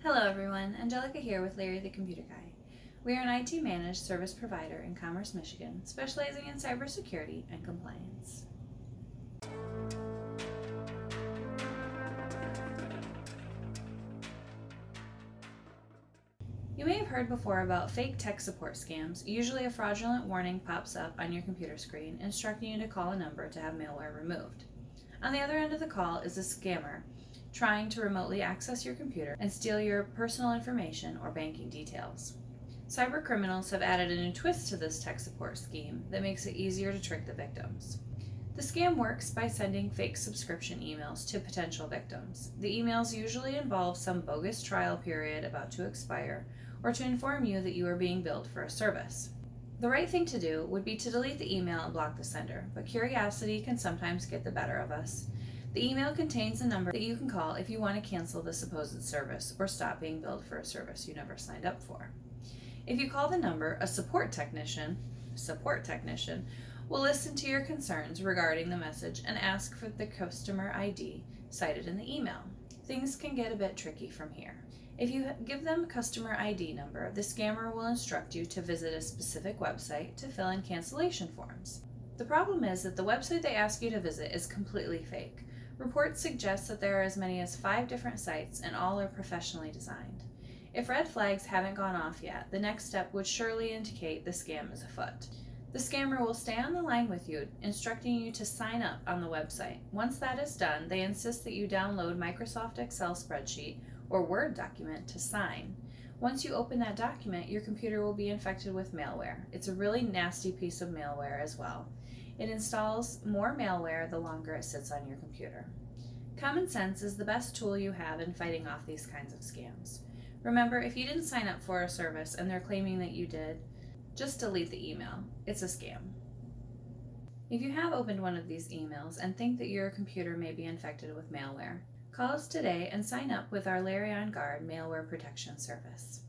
Hello everyone, Angelica here with Larry the Computer Guy. We are an IT managed service provider in Commerce, Michigan, specializing in cybersecurity and compliance. You may have heard before about fake tech support scams. Usually a fraudulent warning pops up on your computer screen instructing you to call a number to have malware removed. On the other end of the call is a scammer trying to remotely access your computer and steal your personal information or banking details. Cyber criminals have added a new twist to this tech support scheme that makes it easier to trick the victims. The scam works by sending fake subscription emails to potential victims. The emails usually involve some bogus trial period about to expire or to inform you that you are being billed for a service. The right thing to do would be to delete the email and block the sender, but curiosity can sometimes get the better of us. The email contains a number that you can call if you want to cancel the supposed service or stop being billed for a service you never signed up for. If you call the number, a support technician will listen to your concerns regarding the message and ask for the customer ID cited in the email. Things can get a bit tricky from here. If you give them a customer ID number, the scammer will instruct you to visit a specific website to fill in cancellation forms. The problem is that the website they ask you to visit is completely fake. Reports suggest that there are as many as 5 different sites and all are professionally designed. If red flags haven't gone off yet, the next step would surely indicate the scam is afoot. The scammer will stay on the line with you, instructing you to sign up on the website. Once that is done, they insist that you download Microsoft Excel spreadsheet or Word document to sign. Once you open that document, your computer will be infected with malware. It's a really nasty piece of malware as well. It installs more malware the longer it sits on your computer. Common sense is the best tool you have in fighting off these kinds of scams. Remember, if you didn't sign up for a service and they're claiming that you did, just delete the email. It's a scam. If you have opened one of these emails and think that your computer may be infected with malware, call us today and sign up with our Larry on Guard malware protection service.